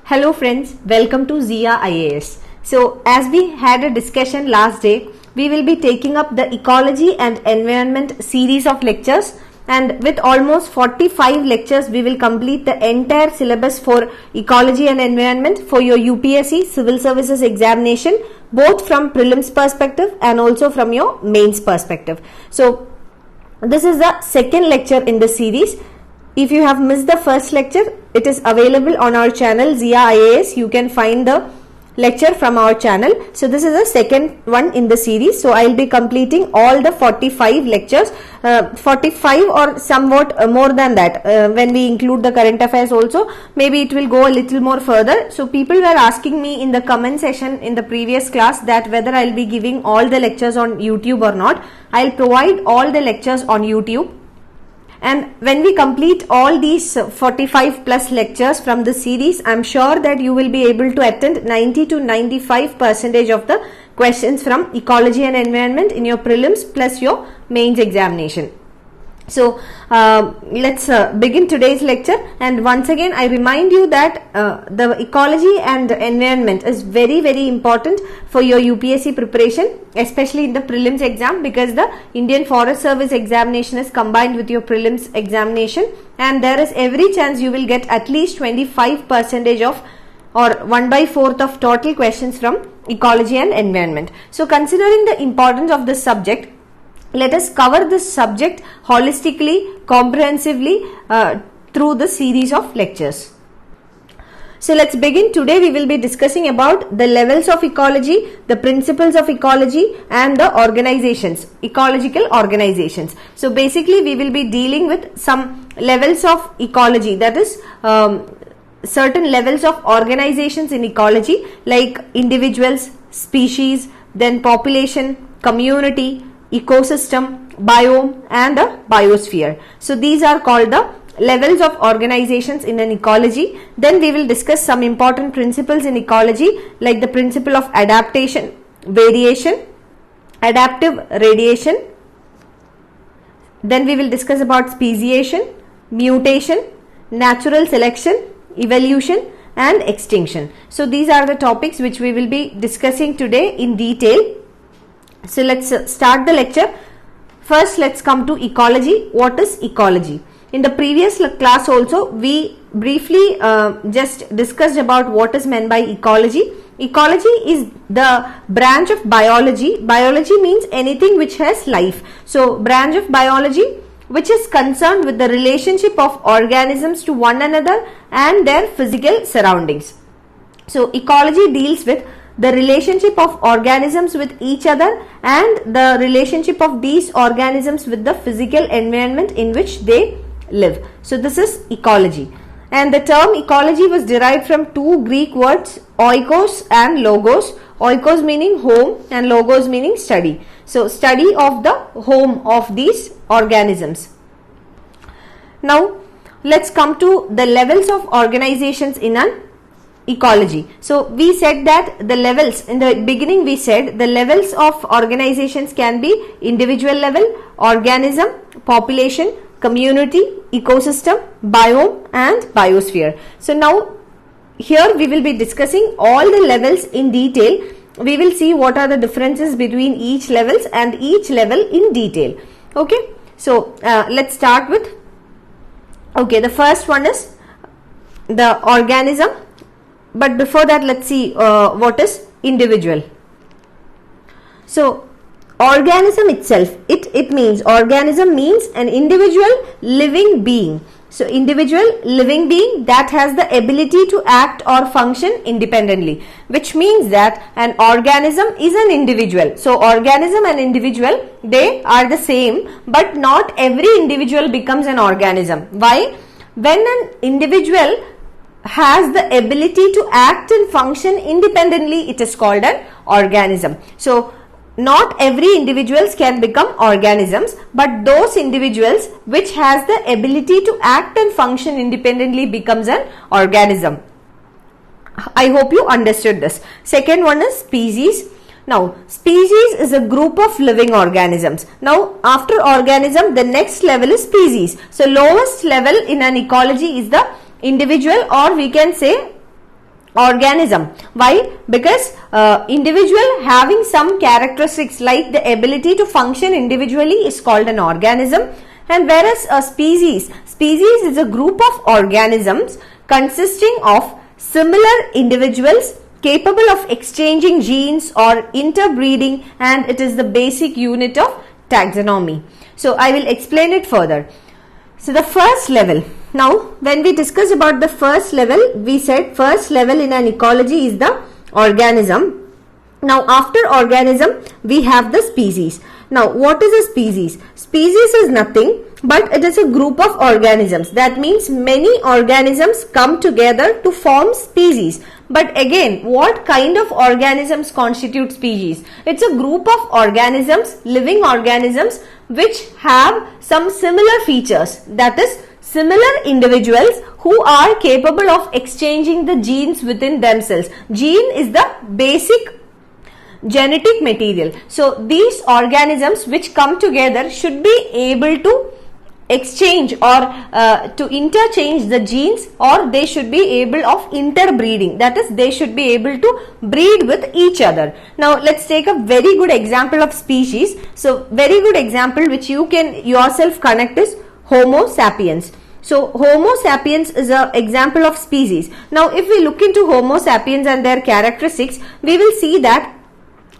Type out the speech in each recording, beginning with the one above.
Hello friends, welcome to ZIAIAS. So as we had a discussion last day, we will be taking up the ecology and environment series of lectures, and with almost 45 lectures we will complete the entire syllabus for ecology and environment for your UPSC civil services examination, both from prelims perspective and also from your mains perspective. So this is the second lecture in the series. If you have missed the first lecture, it is available on our channel ZIAIAS. You can find the lecture from our channel. So this is the second one in the series. So I will be completing all the 45 lectures, 45 or somewhat more than that. When we include the current affairs also, maybe it will go a little more further. So people were asking me in the comment section in the previous class that whether I will be giving all the lectures on YouTube or not. I will provide all the lectures on YouTube. And when we complete all these 45 plus lectures from the series, I am sure that you will be able to attend 90 to 95% of the questions from ecology and environment in your prelims plus your mains examination. So let's begin today's lecture, and once again I remind you that the ecology and environment is very important for your UPSC preparation, especially in the prelims exam, because the Indian Forest Service examination is combined with your prelims examination, and there is every chance you will get at least 25% of or 1/4 of total questions from ecology and environment. So considering the importance of this subject, let us cover this subject holistically, comprehensively through the series of lectures. So let's begin. Today we will be discussing about the levels of ecology, the principles of ecology, and the organizations, ecological organizations. So basically we will be dealing with some levels of ecology, that is certain levels of organizations in ecology, like individuals, species, then population, community, ecosystem, biome, and the biosphere. So these are called the levels of organizations in an ecology. Then we will discuss some important principles in ecology, like the principle of adaptation, variation, adaptive radiation. Then we will discuss about speciation, mutation, natural selection, evolution, and extinction. So these are the topics which we will be discussing today in detail. So let's start the lecture. First, let's come to ecology. What is ecology? In the previous class also, we briefly just discussed about what is meant by ecology. Ecology is the branch of biology. Biology means anything which has life. So branch of biology which is concerned with the relationship of organisms to one another and their physical surroundings. So ecology deals with the relationship of organisms with each other and the relationship of these organisms with the physical environment in which they live. So this is ecology, and the term ecology was derived from two Greek words, oikos and logos. Oikos meaning home and logos meaning study. So study of the home of these organisms. Now let's come to the levels of organizations in an ecology. So we said that the levels, in the beginning we said the levels of organizations can be individual level, organism, population, community, ecosystem, biome, and biosphere. So now here we will be discussing all the levels in detail. We will see what are the differences between each levels and each level in detail. Okay, so let's start with, okay, the first one is the organism. But before that, let's see what is individual. So organism itself, it means, organism means an individual living being. So individual living being that has the ability to act or function independently, which means that an organism is an individual. So organism and individual, they are the same, but not every individual becomes an organism. Why? When an individual has the ability to act and function independently, it is called an organism. So not every individuals can become organisms, but those individuals which has the ability to act and function independently becomes an organism. I hope you understood this. Second one is species. Now species is a group of living organisms. Now after organism, the next level is species. So lowest level in an ecology is the individual, or we can say organism. Why? Because individual having some characteristics like the ability to function individually is called an organism, and whereas a species is a group of organisms consisting of similar individuals capable of exchanging genes or interbreeding, and it is the basic unit of taxonomy. So I will explain it further. So the first level. Now when we discuss about the first level, we said first level in an ecology is the organism. Now after organism we have the species. Now what is a species? Species is nothing but it is a group of organisms. That means many organisms come together to form species. But again, what kind of organisms constitute species? It's a group of organisms, living organisms, which have some similar features, that is similar individuals who are capable of exchanging the genes within themselves. Gene is the basic genetic material. So these organisms which come together should be able to exchange or to interchange the genes, or they should be able of interbreeding, that is they should be able to breed with each other. Now let's take a very good example of species. So very good example which you can yourself connect is Homo sapiens. So Homo sapiens is an example of species. Now if we look into Homo sapiens and their characteristics, we will see that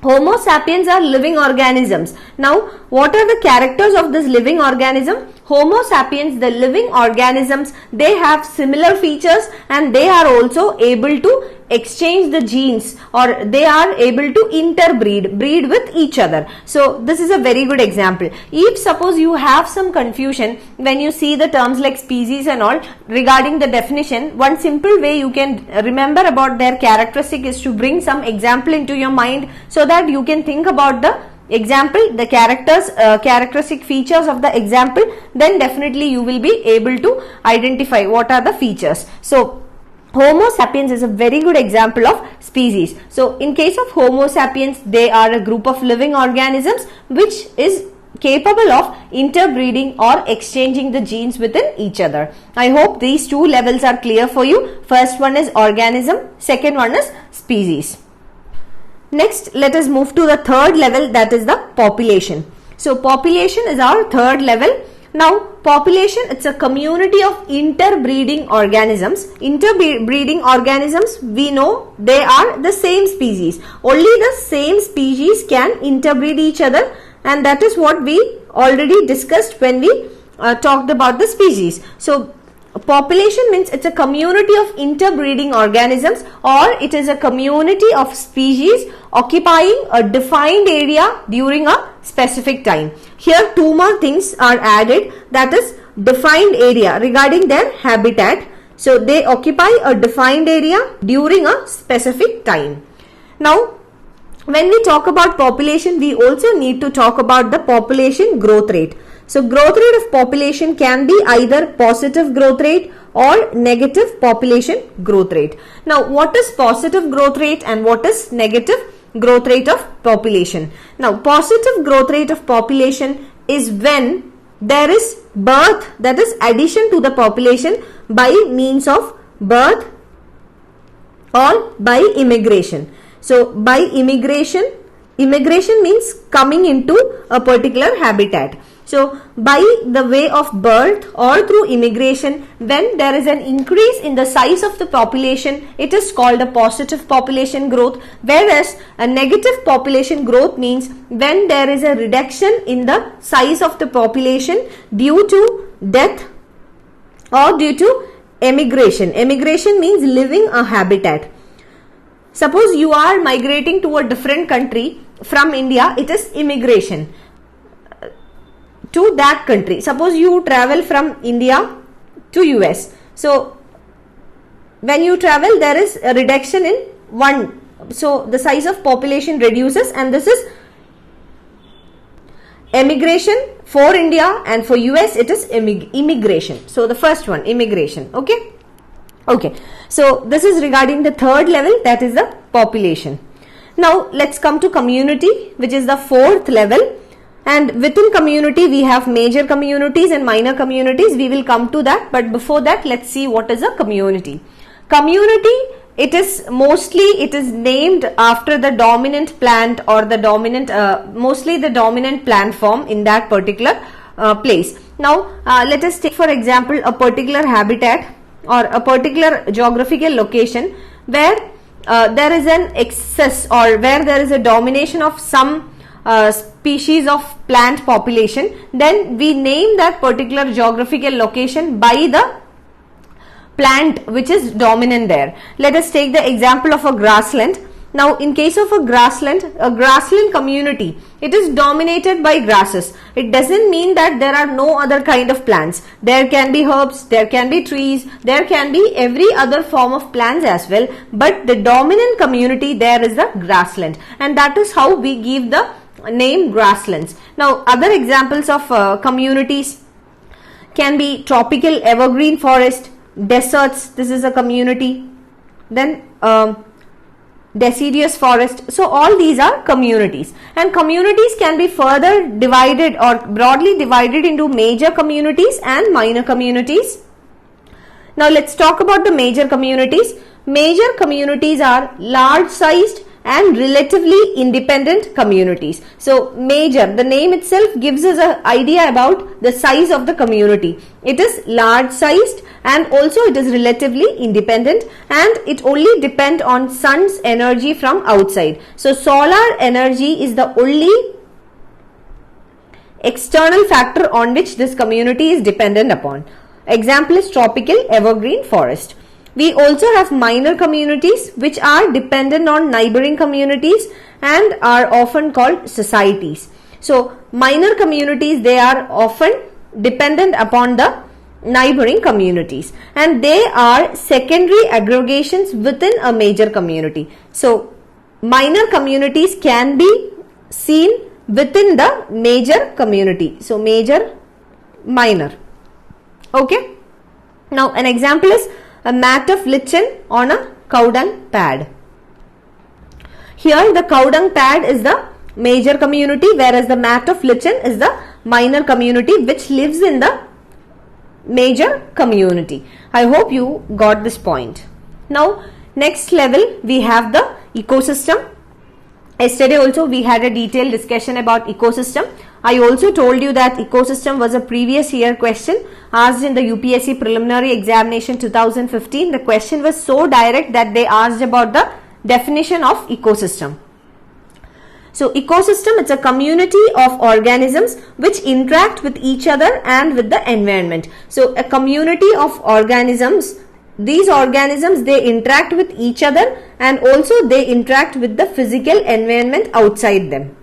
Homo sapiens are living organisms. Now, what are the characters of this living organism? Homo sapiens, the living organisms, they have similar features and they are also able to exchange the genes, or they are able to breed with each other. So this is a very good example. If suppose you have some confusion when you see the terms like species and all regarding the definition, one simple way you can remember about their characteristic is to bring some example into your mind, so that you can think about the example, the characteristic features of the example, then definitely you will be able to identify what are the features. So Homo sapiens is a very good example of species. So in case of Homo sapiens, they are a group of living organisms which is capable of interbreeding or exchanging the genes within each other. I hope these two levels are clear for you. First one is organism, second one is species. Next, let us move to the third level, that is the population. So population is our third level. Now population, it's a community of interbreeding organisms. Interbreeding organisms, we know they are the same species. Only the same species can interbreed each other, and that is what we already discussed when we talked about the species. So population means it's a community of interbreeding organisms, or it is a community of species occupying a defined area during a specific time. Here two more things are added, that is defined area regarding their habitat. So they occupy a defined area during a specific time. Now when we talk about population, we also need to talk about the population growth rate. So growth rate of population can be either positive growth rate or negative population growth rate. Now what is positive growth rate and what is negative growth rate of population? Now positive growth rate of population is when there is birth, that is addition to the population by means of birth or by immigration. So by immigration means coming into a particular habitat. So by the way of birth or through immigration, when there is an increase in the size of the population, it is called a positive population growth, whereas a negative population growth means when there is a reduction in the size of the population due to death or due to emigration. Emigration means leaving a habitat. Suppose you are migrating to a different country from India, it is immigration to that country. Suppose you travel from India to US. So when you travel, there is a reduction in one. So the size of population reduces, and this is emigration for India, and for US it is immigration. So the first one, immigration. Okay, so this is regarding the third level, that is the population. Now let's come to community, which is the fourth level. And within community we have major communities and minor communities. We will come to that, but before that let's see what is a community. Community it is named after the dominant plant or the dominant mostly the dominant plant form in that particular place. Now let us take for example a particular habitat or a particular geographical location where there is an excess or where there is a domination of some species of plant population. Then we name that particular geographical location by the plant which is dominant there. Let us take the example of a grassland. Now in case of a grassland community, it is dominated by grasses. It doesn't mean that there are no other kind of plants. There can be herbs, there can be trees, there can be every other form of plants as well, but the dominant community there is the grassland, and that is how we give the name grasslands. Now other examples of communities can be tropical evergreen forest, deserts, this is a community, then deciduous forest. So all these are communities, and communities can be further divided or broadly divided into major communities and minor communities. Now let's talk about the major communities. Major communities are large sized and relatively independent communities. So major, the name itself gives us an idea about the size of the community. It is large sized and also it is relatively independent, and it only depends on sun's energy from outside. So solar energy is the only external factor on which this community is dependent upon. Example is tropical evergreen forest. We also have minor communities which are dependent on neighboring communities and are often called societies. So minor communities, they are often dependent upon the neighboring communities, and they are secondary aggregations within a major community. So minor communities can be seen within the major community. So major, minor. Okay. Now an example is a mat of lichen on a cow dung pad. Here the cow dung pad is the major community, whereas the mat of lichen is the minor community which lives in the major community. I hope you got this point. Now next level we have the ecosystem. Yesterday also we had a detailed discussion about ecosystem. I also told you that ecosystem was a previous year question asked in the UPSC preliminary examination 2015. The question was so direct that they asked about the definition of ecosystem. So ecosystem, it's a community of organisms which interact with each other and with the environment. So a community of organisms, these organisms, they interact with each other and also they interact with the physical environment outside them.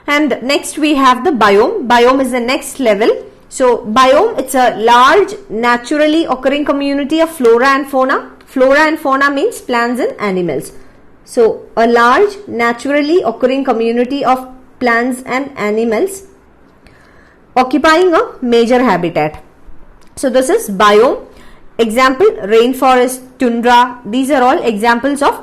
And next we have the biome. Biome is the next level. So biome, it's a large naturally occurring community of flora and fauna. Flora and fauna means plants and animals. So a large naturally occurring community of plants and animals occupying a major habitat. So this is biome. Example, rainforest, tundra, these are all examples of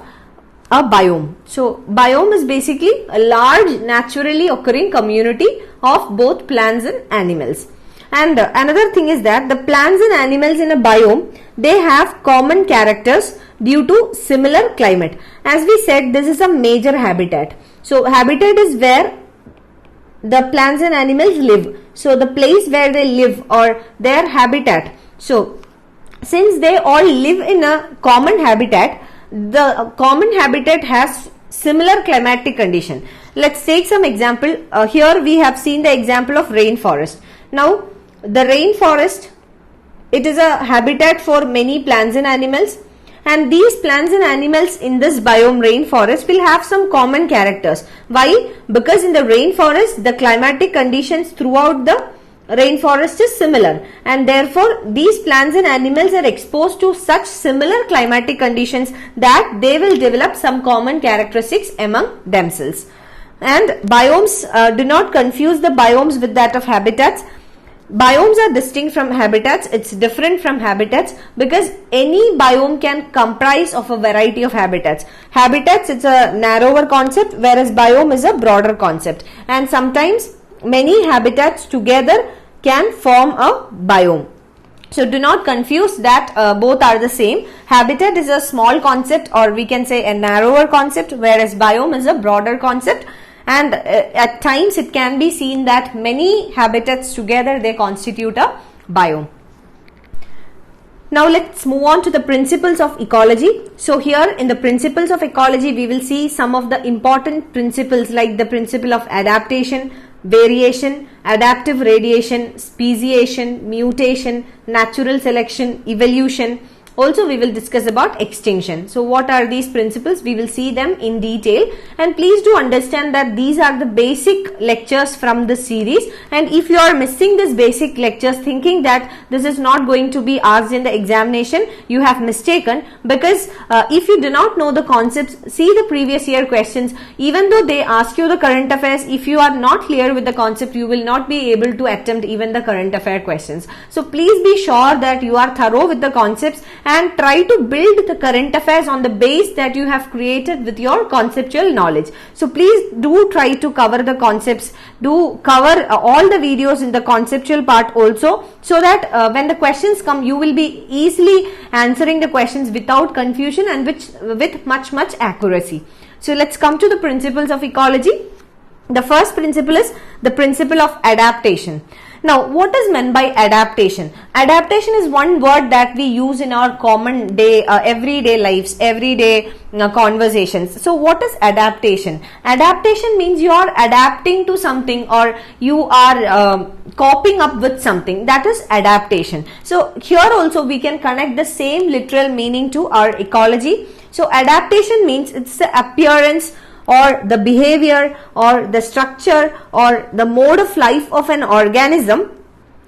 a biome. So biome is basically a large naturally occurring community of both plants and animals. And another thing is that the plants and animals in a biome, they have common characters due to similar climate. As we said, this is a major habitat. So habitat is where the plants and animals live. So the place where they live or their habitat. So since they all live in a common habitat, the common habitat has similar climatic condition. Let's take some example. Here we have seen the example of rainforest. Now the rainforest, it is a habitat for many plants and animals, and these plants and animals in this biome rainforest will have some common characters. Why? Because in the rainforest the climatic conditions throughout the rainforest is similar, and therefore these plants and animals are exposed to such similar climatic conditions that they will develop some common characteristics among themselves. And biomes, do not confuse the biomes with that of habitats. Biomes are distinct from habitats. It's different from habitats because any biome can comprise of a variety of habitats. Habitats, it's a narrower concept, whereas biome is a broader concept, and sometimes many habitats together can form a biome. So do not confuse that both are the same. Habitat is a small concept, or we can say a narrower concept, whereas biome is a broader concept, and at times it can be seen that many habitats together they constitute a biome. Now let's move on to the principles of ecology. So here in the principles of ecology, we will see some of the important principles like the principle of adaptation, variation, adaptive radiation, speciation, mutation, natural selection, evolution. Also we will discuss about extinction. So what are these principles? We will see them in detail, and please do understand that these are the basic lectures from this series, and if you are missing this basic lectures thinking that this is not going to be asked in the examination, you have mistaken, because if you do not know the concepts, see the previous year questions. Even though they ask you the current affairs, if you are not clear with the concept, you will not be able to attempt even the current affair questions. So please be sure that you are thorough with the concepts and try to build the current affairs on the base that you have created with your conceptual knowledge. So please do try to cover the concepts, do cover all the videos in the conceptual part also, so that when the questions come, you will be easily answering the questions without confusion and with much accuracy. So let's come to the principles of ecology. The first principle is the principle of adaptation. Now, what is meant by adaptation? Adaptation is one word that we use in our common day, everyday lives, everyday conversations. So, what is adaptation? Adaptation means you are adapting to something, or you are coping up with something. That is adaptation. So, here also we can connect the same literal meaning to our ecology. So, adaptation means it's the appearance or the behavior or the structure or the mode of life of an organism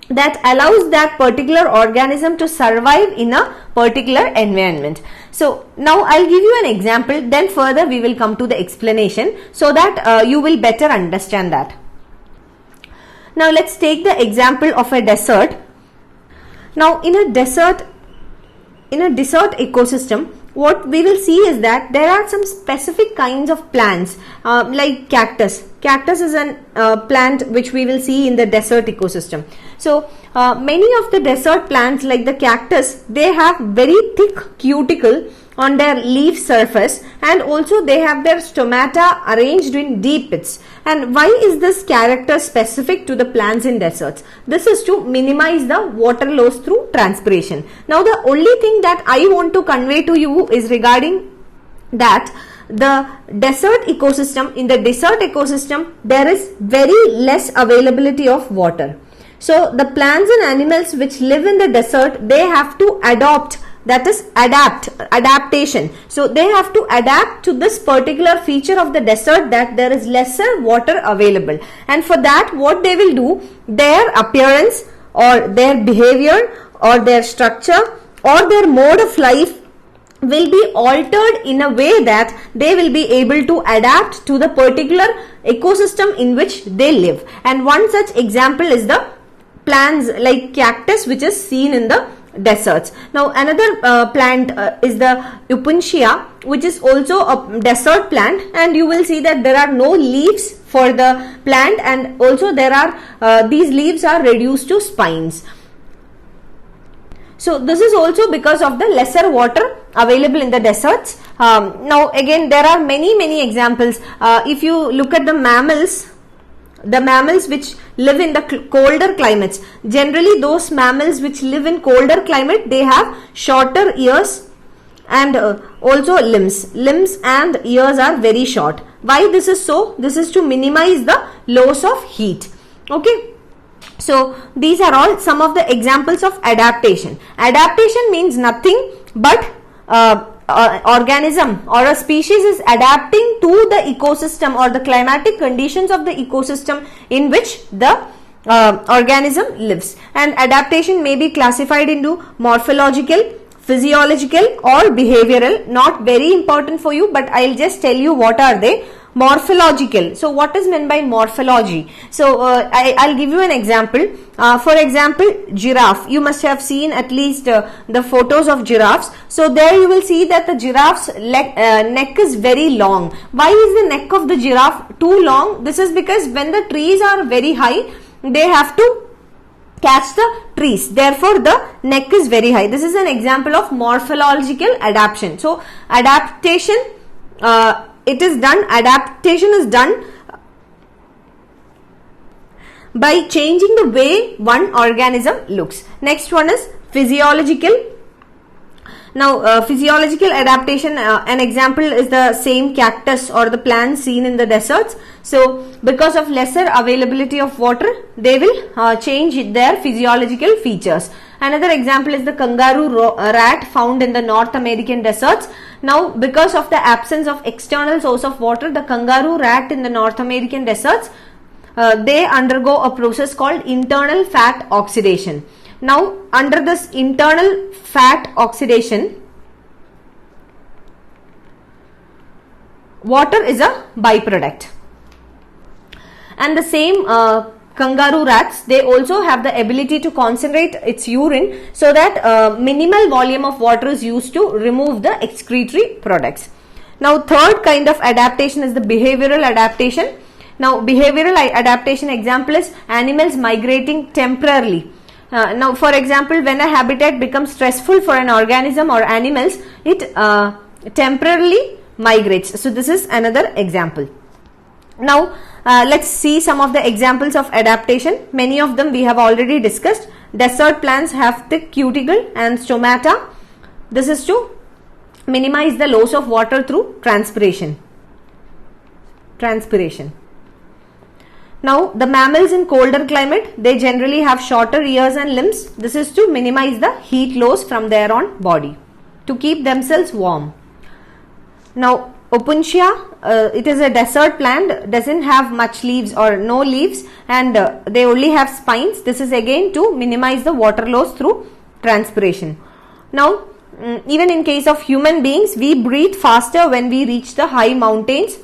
that allows that particular organism to survive in a particular environment. So now I'll give you an example, then further we will come to the explanation so that you will better understand that. Now let's take the example of a desert. Now in a desert ecosystem, what we will see is that there are some specific kinds of plants like cactus. Cactus is a plant which we will see in the desert ecosystem. So many of the desert plants like the cactus, they have very thick cuticle on their leaf surface, and also they have their stomata arranged in deep pits. And why is this character specific to the plants in deserts? This is to minimize the water loss through transpiration. Now the only thing that I want to convey to you is regarding that the desert ecosystem, in the desert ecosystem there is very less availability of water. So the plants and animals which live in the desert, they have to adopt, that is adaptation. So they have to adapt to this particular feature of the desert, that there is lesser water available, and for that what they will do, their appearance or their behavior or their structure or their mode of life will be altered in a way that they will be able to adapt to the particular ecosystem in which they live. And one such example is the plants like cactus which is seen in the deserts. Now another plant is the Eupuntia, which is also a desert plant, and you will see that there are no leaves for the plant, and also there are these leaves are reduced to spines. So this is also because of the lesser water available in the deserts. Now again there are many examples. If you look at the mammals which live in the colder climates, generally those mammals which live in colder climate, they have shorter ears and also limbs and ears are very short. Why this is so? This is to minimize the loss of heat. Okay. So these are all some of the examples of adaptation. Adaptation means nothing but organism or a species is adapting to the ecosystem or the climatic conditions of the ecosystem in which the organism lives. And adaptation may be classified into morphological, physiological or behavioral. Not very important for you, but I'll just tell you what are they. Morphological. So what is meant by morphology? So I'll give you an example. For example, giraffe. You must have seen at least the photos of giraffes. So there you will see that the giraffe's neck is very long. Why is the neck of the giraffe too long? This is because when the trees are very high, they have to catch the trees, therefore the neck is very high. This is an example of morphological adaptation. So adaptation, adaptation is done by changing the way one organism looks. Next one is physiological. Now physiological adaptation, an example is the same cactus or the plants seen in the deserts. So because of lesser availability of water, they will change their physiological features. Another example is the kangaroo rat found in the North American deserts. Now because of the absence of external source of water, the kangaroo rat in the North American deserts, they undergo a process called internal fat oxidation. Now under this internal fat oxidation, water is a byproduct. And the same kangaroo rats, they also have the ability to concentrate its urine so that minimal volume of water is used to remove the excretory products. Now third kind of adaptation is the behavioral adaptation. Now behavioral adaptation example is animals migrating temporarily. Now for example, when a habitat becomes stressful for an organism or animals, it temporarily migrates. So this is another example. Now let's see some of the examples of adaptation. Many of them we have already discussed. Desert plants have thick cuticle and stomata. This is to minimize the loss of water through transpiration. Now the mammals in colder climate, they generally have shorter ears and limbs. This is to minimize the heat loss from their own body, to keep themselves warm. Now Opuntia, it is a desert plant, doesn't have much leaves or no leaves, and they only have spines. This is again to minimize the water loss through transpiration. Now even in case of human beings, we breathe faster when we reach the high mountains.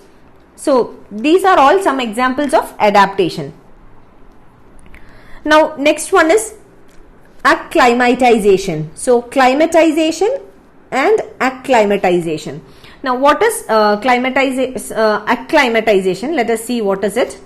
So these are all some examples of adaptation. Now next one is acclimatization. So climatization and acclimatization. Now what is acclimatization? Let us see what is it.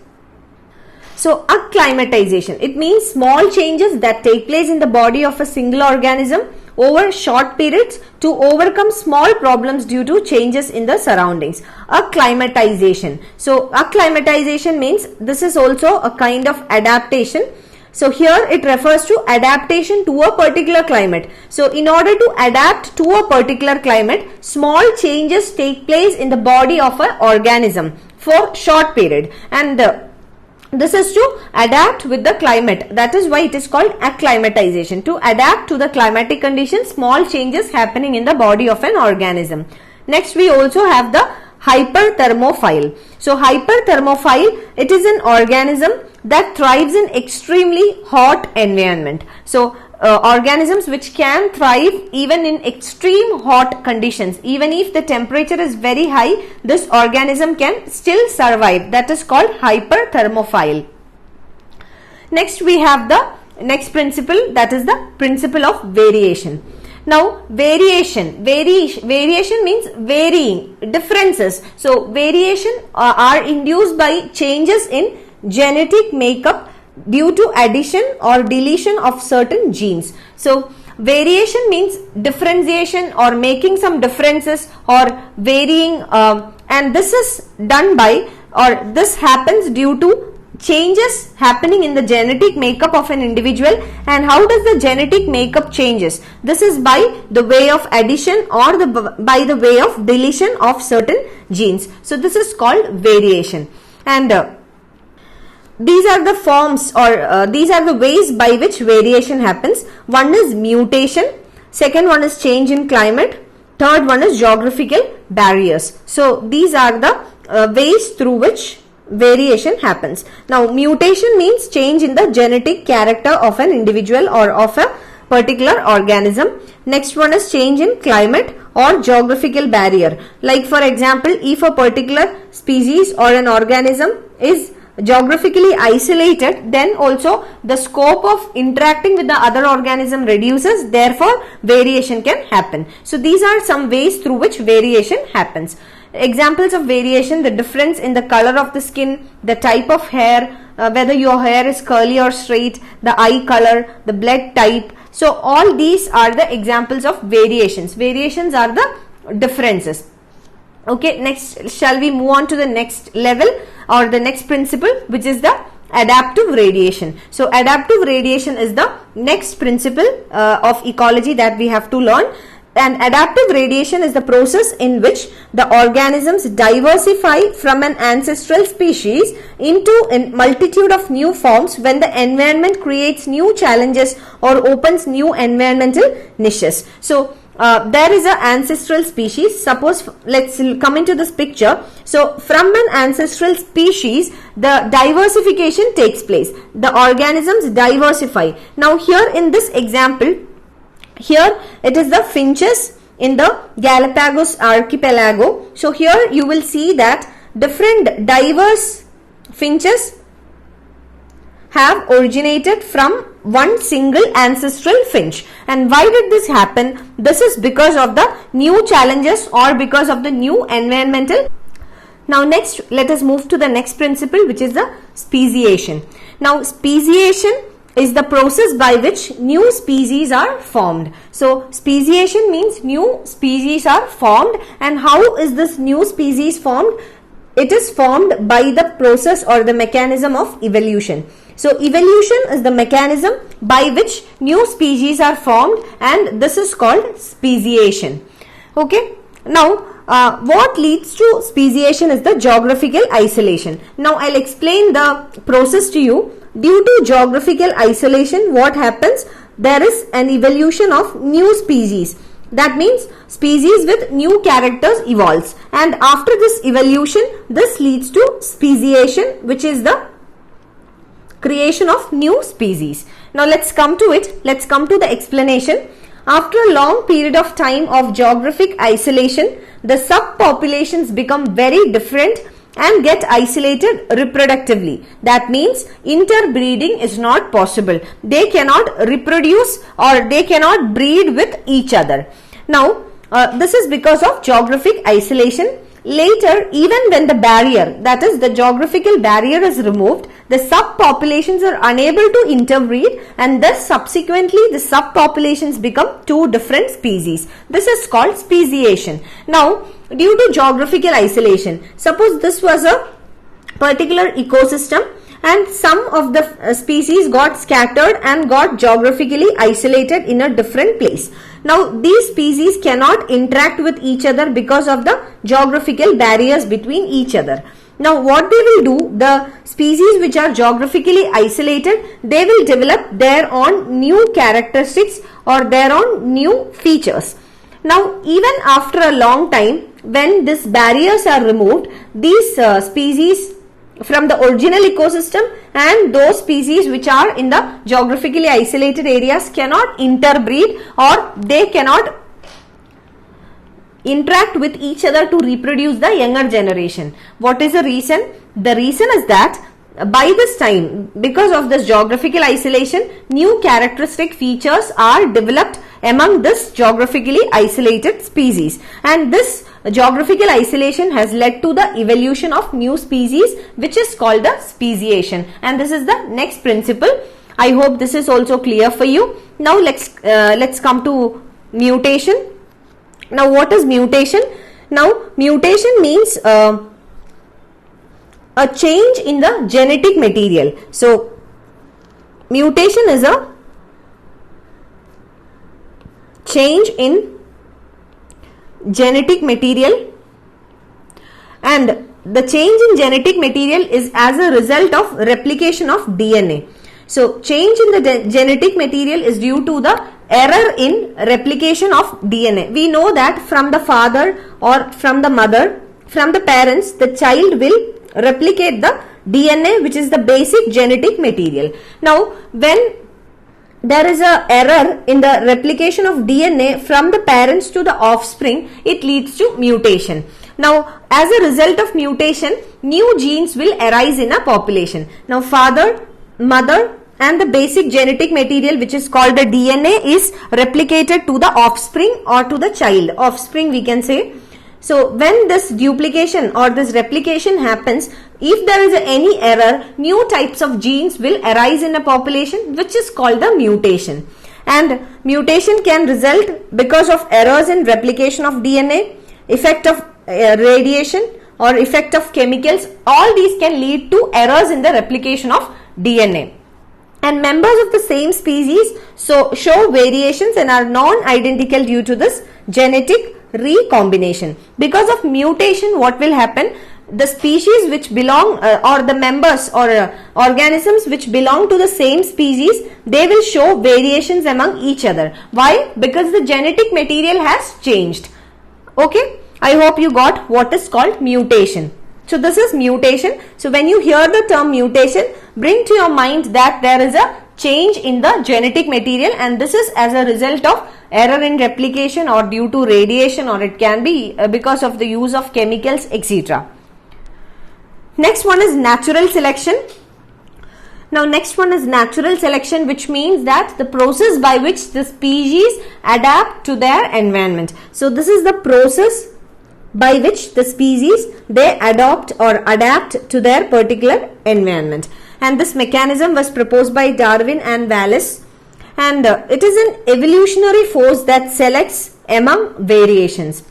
So acclimatization, it means small changes that take place in the body of a single organism over short periods to overcome small problems due to changes in the surroundings. Acclimatization. So acclimatization means this is also a kind of adaptation. So here it refers to adaptation to a particular climate. So in order to adapt to a particular climate, small changes take place in the body of an organism for short period, and this is to adapt with the climate. That is why it is called acclimatization. To adapt to the climatic conditions, small changes happening in the body of an organism. Next we also have the hyperthermophile. So hyperthermophile, it is an organism that thrives in extremely hot environment. So organisms which can thrive even in extreme hot conditions. Even if the temperature is very high, this organism can still survive. That is called hyperthermophile. Next we have the next principle, that is the principle of variation. Now variation means varying, differences. So variation are induced by changes in genetic makeup due to addition or deletion of certain genes. So variation means differentiation or making some differences or varying, and this is done by, or this happens due to changes happening in the genetic makeup of an individual. And how does the genetic makeup changes? This is by the way of addition or by the way of deletion of certain genes. So this is called variation, and these are the forms, or these are the ways by which variation happens. One is mutation, second one is change in climate, third one is geographical barriers. So these are the ways through which variation happens. Now mutation means change in the genetic character of an individual or of a particular organism. Next one is change in climate or geographical barrier. Like for example, if a particular species or an organism is geographically isolated, then also the scope of interacting with the other organism reduces, therefore variation can happen. So these are some ways through which variation happens. Examples of variation: the difference in the color of the skin, the type of hair, whether your hair is curly or straight, the eye color, the blood type. So all these are the examples of variations. Variations are the differences. Okay, next shall we move on to the next level or the next principle, which is the adaptive radiation. So adaptive radiation is the next principle of ecology that we have to learn. And adaptive radiation is the process in which the organisms diversify from an ancestral species into a multitude of new forms when the environment creates new challenges or opens new environmental niches. So there is an ancestral species. Suppose, let's come into this picture. So from an ancestral species, the diversification takes place. The organisms diversify. Now here in this example, here it is the finches in the Galapagos archipelago. So here you will see that different diverse finches have originated from one single ancestral finch. And why did this happen? This is because of the new challenges or because of the new environmental. Now next, let us move to the next principle, which is the speciation. Now speciation is the process by which new species are formed. So speciation means new species are formed. And how is this new species formed? It is formed by the process or the mechanism of evolution. So evolution is the mechanism by which new species are formed, and this is called speciation. Okay. Now what leads to speciation is the geographical isolation. Now I'll explain the process to you. Due to geographical isolation, what happens? There is an evolution of new species. That means species with new characters evolves, and after this evolution, this leads to speciation, which is the creation of new species. Now let's come to it. Let's come to the explanation. After a long period of time of geographic isolation, the subpopulations become very different and get isolated reproductively. That means interbreeding is not possible. They cannot reproduce or they cannot breed with each other. Now this is because of geographic isolation. Later, even when the barrier, that is the geographical barrier, is removed, the subpopulations are unable to interbreed, and thus subsequently the subpopulations become two different species. This is called speciation. Now due to geographical isolation, suppose this was a particular ecosystem and some of the species got scattered and got geographically isolated in a different place. Now these species cannot interact with each other because of the geographical barriers between each other. Now what they will do, the species which are geographically isolated, they will develop their own new characteristics or their own new features. Now even after a long time, when these barriers are removed, these species from the original ecosystem and those species which are in the geographically isolated areas cannot interbreed or they cannot interact with each other to reproduce the younger generation. What is the reason? The reason is that by this time, because of this geographical isolation, new characteristic features are developed among this geographically isolated species, and this geographical isolation has led to the evolution of new species, which is called the speciation, and this is the next principle. I hope this is also clear for you. Now let's come to mutation. Now what is mutation? Now mutation means a change in the genetic material. So mutation is a change in genetic material, and the change in genetic material is as a result of replication of DNA. So change in the genetic material is due to the error in replication of DNA. We know that from the father or from the mother, from the parents, the child will replicate the DNA, which is the basic genetic material. Now when there is a error in the replication of DNA from the parents to the offspring, it leads to mutation. Now as a result of mutation, new genes will arise in a population. Now father, mother and the basic genetic material, which is called the DNA, is replicated to the offspring or to the child. Offspring we can say. So when this duplication or this replication happens, if there is any error, new types of genes will arise in a population, which is called the mutation. And mutation can result because of errors in replication of DNA, effect of radiation or effect of chemicals. All these can lead to errors in the replication of DNA. And members of the same species show variations and are non-identical due to this genetic recombination. Because of mutation, what will happen? The species which belong or the members or organisms which belong to the same species, they will show variations among each other. Why? Because the genetic material has changed. Okay, I hope you got what is called mutation. So this is mutation. So when you hear the term mutation, bring to your mind that there is a change in the genetic material, and this is as a result of error in replication or due to radiation, or it can be because of the use of chemicals, etc. Next one is natural selection. Now next one is natural selection, which means that the process by which the species adapt to their environment. So this is the process by which the species they adopt or adapt to their particular environment. And this mechanism was proposed by Darwin and Wallace, and it is an evolutionary force that selects among variations.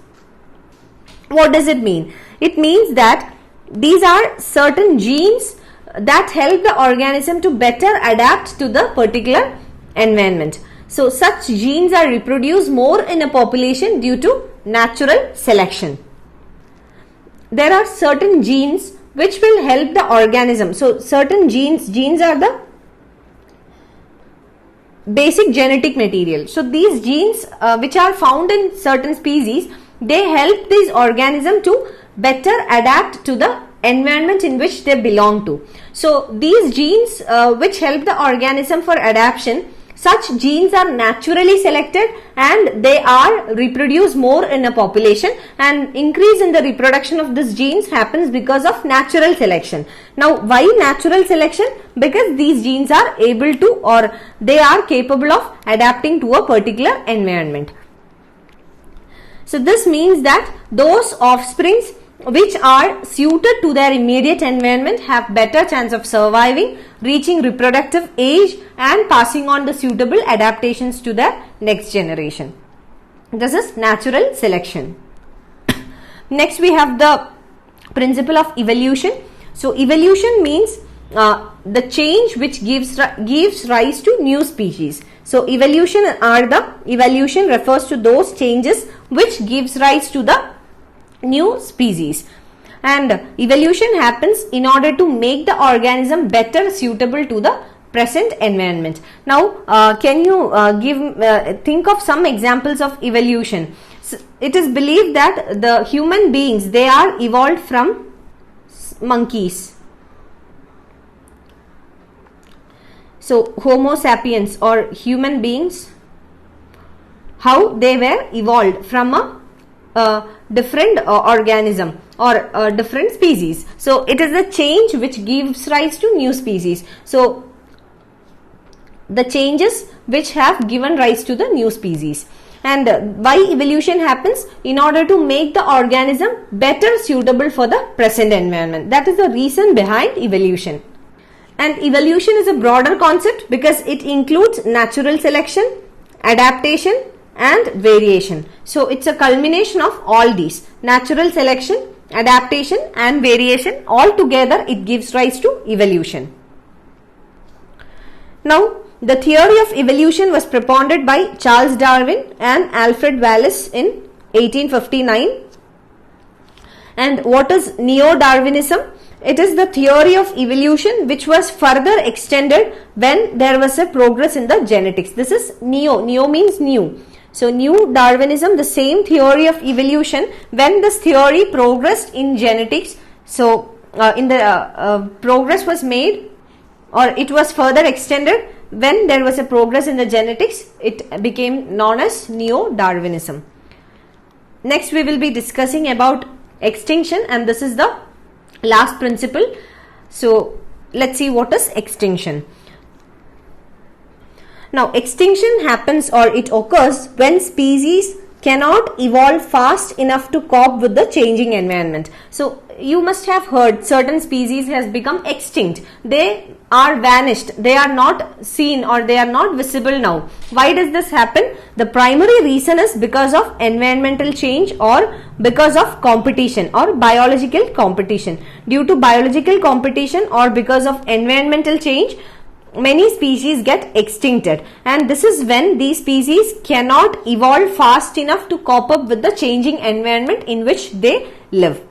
What does it mean? It means that these are certain genes that help the organism to better adapt to the particular environment. So such genes are reproduced more in a population due to natural selection. There are certain genes which will help the organism. So certain genes are the basic genetic material. So these genes which are found in certain species, they help these organisms to better adapt to the environment in which they belong to. So these genes which help the organism for adaptation, such genes are naturally selected and they are reproduced more in a population, and increase in the reproduction of these genes happens because of natural selection. Now why natural selection? Because these genes are able to, or they are capable of adapting to a particular environment. So this means that those offsprings which are suited to their immediate environment have better chance of surviving, reaching reproductive age and passing on the suitable adaptations to their next generation. This is natural selection. Next we have the principle of evolution. So evolution means the change which gives rise to new species. So evolution refers to those changes which gives rise to the new species, and evolution happens in order to make the organism better suitable to the present environment. Now can you think of some examples of evolution? So, it is believed that the human beings, they are evolved from monkeys. So Homo sapiens or human beings, how they were evolved from a different organism or a different species. So it is the change which gives rise to new species. So the changes which have given rise to the new species. And why evolution happens? In order to make the organism better suitable for the present environment. That is the reason behind evolution. And evolution is a broader concept because it includes natural selection, adaptation and variation. So it's a culmination of all these: natural selection, adaptation and variation. All together it gives rise to evolution. Now the theory of evolution was propounded by Charles Darwin and Alfred Wallace in 1859. And what is Neo-Darwinism? It is the theory of evolution which was further extended when there was a progress in the genetics. This is Neo. Neo means new. So New Darwinism, the same theory of evolution, when this theory progressed in genetics, so progress was made, or it was further extended when there was a progress in the genetics, it became known as Neo-Darwinism. Next we will be discussing about extinction, and this is the last principle. So let's see what is extinction. Now extinction happens, or it occurs when species cannot evolve fast enough to cope with the changing environment. So you must have heard certain species has become extinct. They are vanished. They are not seen or they are not visible now. Why does this happen? The primary reason is because of environmental change or because of competition or biological competition. Due to biological competition or because of environmental change, many species get extincted, and this is when these species cannot evolve fast enough to cope up with the changing environment in which they live.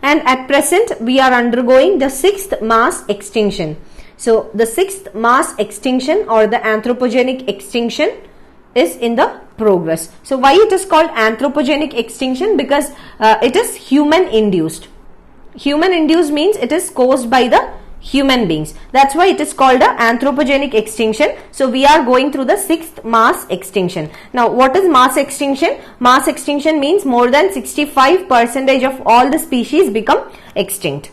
And at present we are undergoing the 6th mass extinction. So the 6th mass extinction or the anthropogenic extinction is in the progress. So why it is called anthropogenic extinction? Because it is human induced. Human induced means it is caused by the human beings. That's why it is called a anthropogenic extinction. So we are going through the 6th mass extinction. Now what is mass extinction? Mass extinction means more than 65% of all the species become extinct.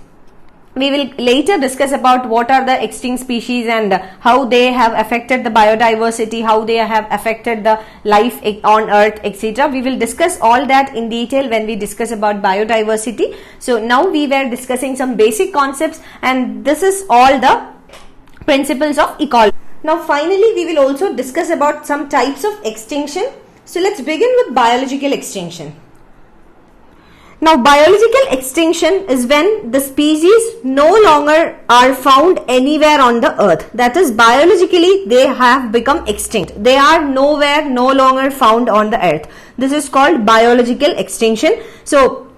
We will later discuss about what are the extinct species and how they have affected the biodiversity, how they have affected the life on earth, etc. We will discuss all that in detail when we discuss about biodiversity. So now we were discussing some basic concepts, and this is all the principles of ecology. Now finally we will also discuss about some types of extinction. So let's begin with biological extinction. Now biological extinction is when the species no longer are found anywhere on the earth. That is, biologically they have become extinct. They are no longer found on the earth. This is called biological extinction. So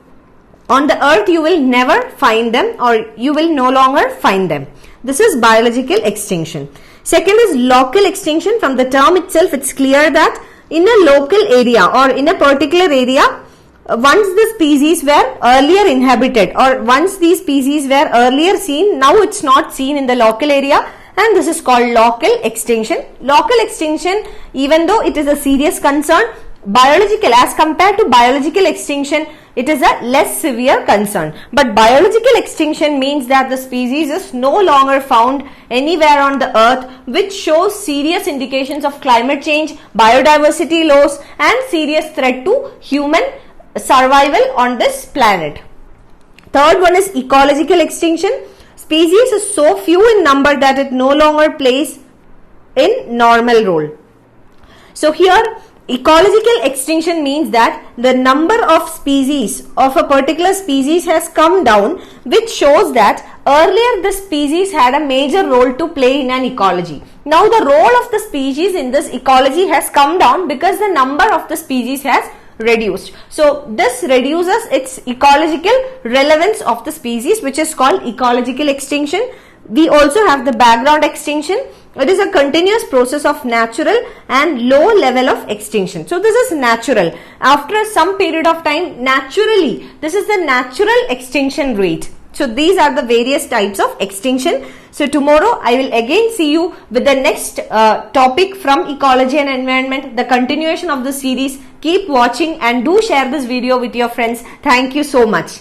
on the earth you will never find them, or you will no longer find them. This is biological extinction. Second is local extinction. From the term itself it's clear that in a local area or in a particular area, once the species were earlier inhabited or once these species were earlier seen, now it's not seen in the local area, and this is called local extinction. Local extinction, even though it is a serious concern, biological, as compared to biological extinction, it is a less severe concern. But biological extinction means that the species is no longer found anywhere on the earth, which shows serious indications of climate change, biodiversity loss, and serious threat to human survival on this planet. Third one is ecological extinction. Species is so few in number that it no longer plays in normal role. So here ecological extinction means that the number of species of a particular species has come down, which shows that earlier the species had a major role to play in an ecology. Now the role of the species in this ecology has come down because the number of the species has reduced. So this reduces its ecological relevance of the species, which is called ecological extinction. We also have the background extinction. It is a continuous process of natural and low level of extinction. So this is natural. After some period of time, naturally, this is the natural extinction rate. So these are the various types of extinction. So tomorrow I will again see you with the next topic from ecology and environment, the continuation of the series. Keep watching and do share this video with your friends. Thank you so much.